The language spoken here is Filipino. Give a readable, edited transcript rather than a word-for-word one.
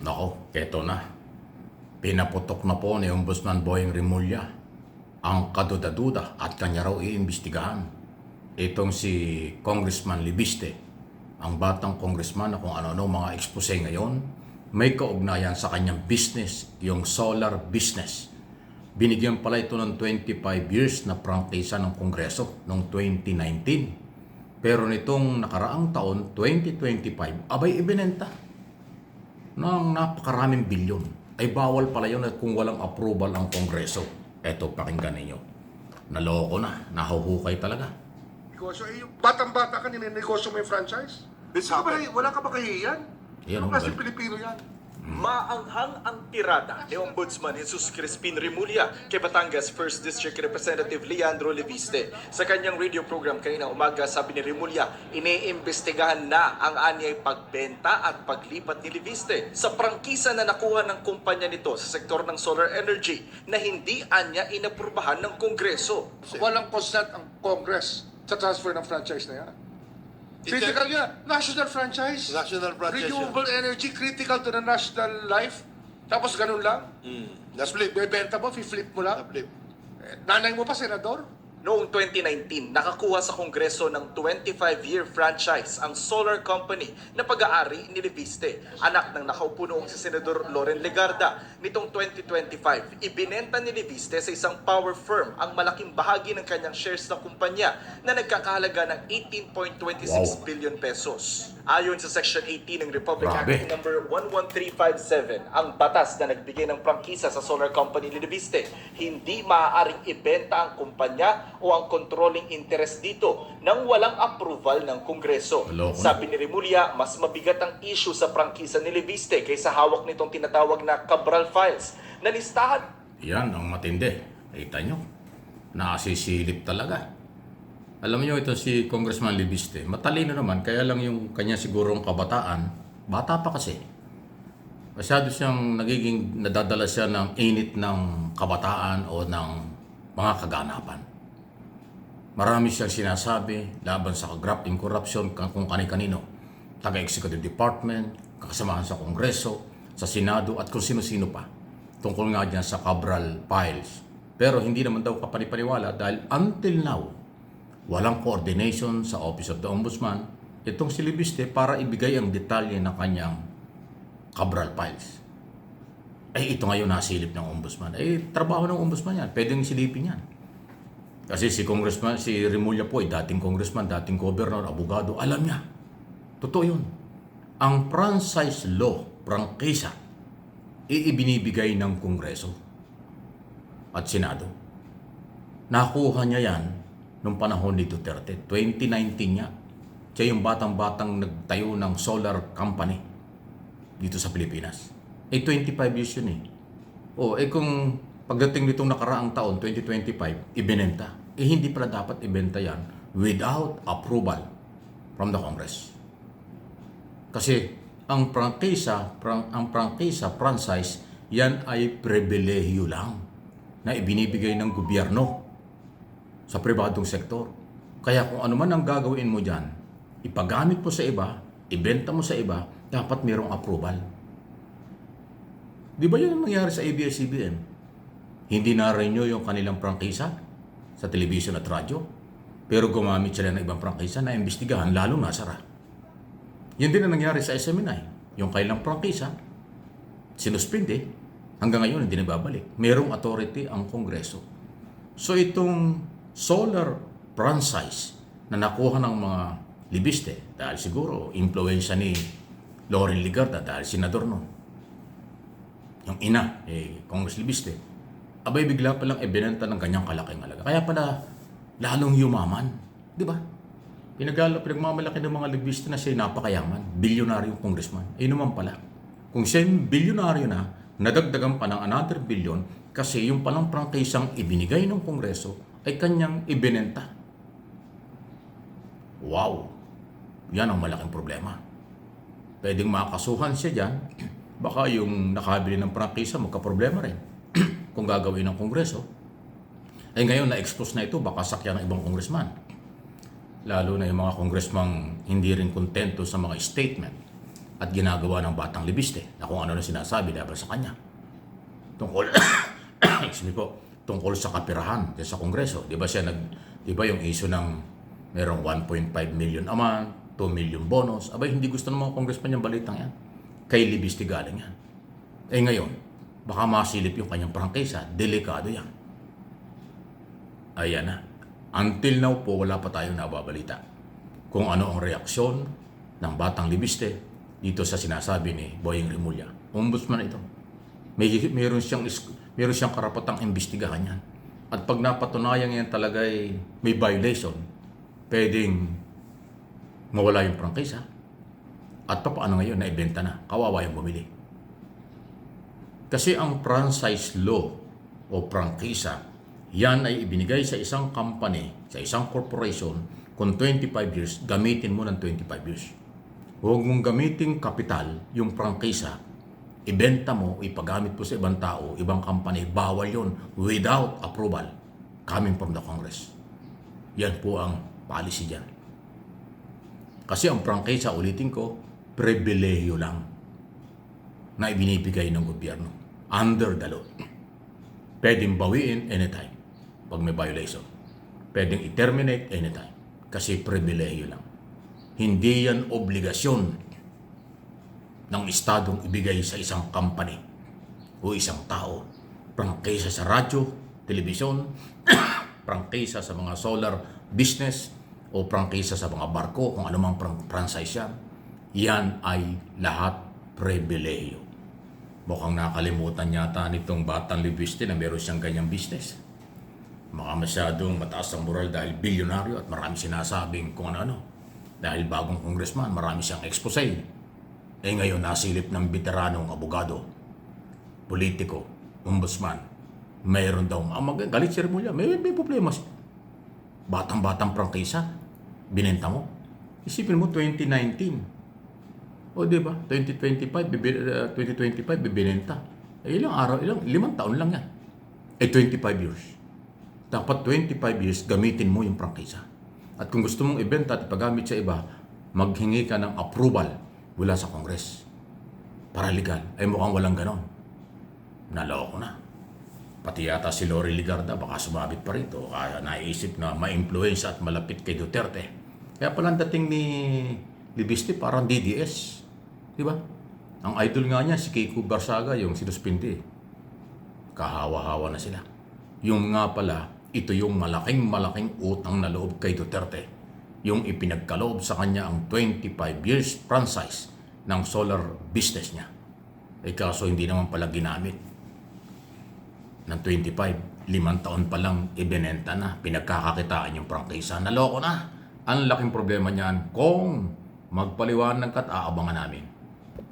Nako, keto na. Pinaputok na po ni Ombudsman Boyeng Rimulya ang kaduda-duda at kanya raw iimbestigahan. Itong si Congressman Libiste, ang batang congressman na kung ano-ano mga expose ngayon, may kaugnayan sa kanyang business, yung solar business. Binigyan pala ito ng 25 years na prangkisa ng Kongreso noong 2019. Pero nitong nakaraang taon, 2025, abay ibinenta ng napakaraming bilyon. Ay bawal pala yun at kung walang approval ang Kongreso. Eto, pakinggan ninyo. Naloko na, nahuhukay talaga. Negosyo, yung batang-bata ka, ninegosyo mo yung franchise? This Wala ka ba kahihiyan? Yan, Ano ang kasi galing. Pilipino yan? Maanghang ang tirada ni Ombudsman Jesus Crispin Rimulya kay Batangas 1st District Representative Leandro Leviste. Sa kanyang radio program kanina umaga, sabi ni Rimulya, iniimbestigahan na ang anyay pagbenta at paglipat ni Leviste sa prangkisa na nakuha ng kumpanya nito sa sektor ng solar energy na hindi anya inaprubahan ng Kongreso. Walang consent ang Congress sa transfer ng franchise na yan. Critical yan. National franchise. National franchise Renewable energy, critical to the national life. Tapos ganun lang. Na-split. Bebenta mo, flip mo lang. Na-flip. Nanay mo pa, senador? Noong 2019, nakakuha sa Kongreso ng 25-year franchise ang solar company na pag-aari ni Leviste, anak ng nakaupo noong si Senador Loren Legarda. Nitong 2025, ibinenta ni Leviste sa isang power firm ang malaking bahagi ng kanyang shares ng kumpanya na nagkakahalaga ng 18.26 billion pesos. Ayon sa Section 18 ng Republic Grabe. Act number 11357, ang batas na nagbigay ng prangkisa sa solar company ni Leviste, hindi maaaring ibenta ang kumpanya o ang controlling interest dito nang walang approval ng Kongreso. Loko na. Sabi ni Rimulya, mas mabigat ang issue sa prangkisa ni Leviste kaysa hawak nitong tinatawag na Cabral Files na listahan. Yan ang matindi. Kita nyo, nasisilip talaga. Alam niyo ito si Congressman Libiste, matalino naman, kaya lang yung kanya sigurong kabataan, bata pa kasi. Masyado siyang nadadala siya ng init ng kabataan o ng mga kaganapan. Marami siyang sinasabi laban sa grafting corruption kung kani-kanino. Taga-executive department, kakasamahan sa Kongreso, sa Senado at kung sino-sino pa. Tungkol nga dyan sa Cabral Files. Pero hindi naman daw kapanipaniwala dahil until now, walang coordination sa Office of the Ombudsman itong si Libiste para ibigay ang detalye ng kanyang Cabral Files. Ito ngayon nasilip ng Ombudsman. Trabaho ng Ombudsman yan. Pwedeng silipin yan. Kasi si Rimulya po ay dating congressman, dating governor, abogado. Alam niya. Totoo yun. Ang franchise law, prangkisa, ibinibigay ng Kongreso at Senado. Nakuha niya yan noong panahon ni Duterte. 2019 niya. Siya yung batang-batang nagtayo ng solar company dito sa Pilipinas. 25 years yun eh. Kung pagdating nitong nakaraang taon, 2025, ibinenta. Hindi pala dapat ibenta yan without approval from the Congress. Kasi ang prangkisa, franchise, yan ay pribilehiyo lang na ibinibigay ng gobyerno sa pribadong sektor. Kaya kung ano man ang gagawin mo dyan, ipagamit mo sa iba, ibenta mo sa iba, dapat mayroong approval. Di ba yun ang nangyari sa ABS-CBN? Hindi na-renew yung kanilang prangkisa sa television at radyo, pero gumamit sila ng ibang prangkisa na imbestigahan, lalo nasara. Yun din ang nangyari sa SMNI. Yung kailang prangkisa, sinuspinde, hanggang ngayon hindi nababalik. Merong authority ang Kongreso. So itong solar franchise na nakuha ng mga Libiste, dahil siguro influensya ni Loren Legarda dahil senador noon. Yung ina, Congress Libiste, abay bigla palang ibinenta ng ganyang kalaking halaga. Kaya pala lalong yumaman. Di ba? Pinagmamalaki ng mga Libiste na siya napakayaman. Bilyonaryong congressman. Naman pala. Kung siya yung bilyonaryo na, nadagdagan pa ng another billion kasi yung palang prangkisang ibinigay ng Kongreso ay kanyang ibinenta. Wow! Yan ang malaking problema. Pwedeng makasuhan siya dyan. Baka yung nakabili ng prangkisa magka-problema rin kung gagawin ng Kongreso. Ngayon na-expose na ito, baka sakyan ng ibang congressman. Lalo na yung mga congressman hindi rin kontento sa mga statement at ginagawa ng Batang Libiste na kung ano na sinasabi laban sa kanya. Tungkol, excuse me po, tungkol sa kapirahan dyan sa Kongreso. Di ba yung issue ng merong 1.5 million a month, 2 million bonus. Abay, hindi gusto ng mga congressman yung balitang yan. Kay Libiste galing yan. Eh ngayon, baka masilip yung kanyang prangkisa. Delikado yan. Ayan na. Until now po, wala pa tayong nababalita kung ano ang reaksyon ng Batang Libiste dito sa sinasabi ni Boying Rimulya. Ombudsman ito. Meron siyang karapatang imbestigahan yan. At pag napatunayan yan talaga ay may violation, pwedeng mawala yung prangkisa. At paano ngayon na ibenta na? Kawawa yung bumili. Kasi ang franchise law o prangkisa, yan ay ibinigay sa isang company, sa isang corporation, kung 25 years, gamitin mo ng 25 years. Huwag mong gamitin kapital yung prangkisa, ibenta mo, ipagamit po sa ibang tao, ibang company, bawal yon without approval coming from the Congress. Yan po ang policy dyan. Kasi ang prangkisa, ulitin ko, pribilehiyo lang na ibinibigay ng gobyerno under the law. Pwedeng bawiin anytime pag may violation. Pwedeng i-terminate anytime kasi pribilehiyo lang. Hindi yan obligasyon ng estadong ibigay sa isang company o isang tao. Prangkisa sa radyo, telebisyon, prangkisa sa mga solar business o prangkisa sa mga barko, kung anumang franchise yan. Yan ay lahat pribilehiyo. Mukhang nakalimutan yata nitong Batang Libiste na meron siyang ganyang business. Baka masyadong mataas ang moral dahil bilyonaryo at marami sinasabing kung ano-ano. Dahil bagong congressman, marami siyang expose. Eh ngayon, nasilip ng veteranong abogado, politiko, ombudsman. Mayroon daw, galit si Rimulya, may problema siya. Batang-batang prangkisa, binenta mo. Isipin mo, 2019. O diba, 2025 bibinenta. Eh ilang araw, 5 taon lang yan. Eh 25 years. Dapat 25 years gamitin mo yung prangkisa. At kung gusto mong ibenta at ipagamit sa iba, maghingi ka ng approval mula sa Congress. Para legal. Ay mukhang walang ganon. Naloko na. Pati yata si Lori Ligarda baka sumabit pa rito. Kaya naisip na ma-influence at malapit kay Duterte. Kaya pala ang dating ni Libiste parang DDS. Diba? Ang idol nga niya si Kiko Barsaga yung sinuspindi. Kahawa-hawa na sila. Yung nga pala, ito yung malaking utang na loob kay Duterte. Yung ipinagkaloob sa kanya ang 25 years franchise ng solar business niya. Eh kaso hindi naman pala ginamit. Ng 25, 5 taon pa lang ibinenta na. Pinagkakakitaan yung prangkisa. Naloko na. Ang laking problema niyan kung magpaliwanag ka at aabangan namin.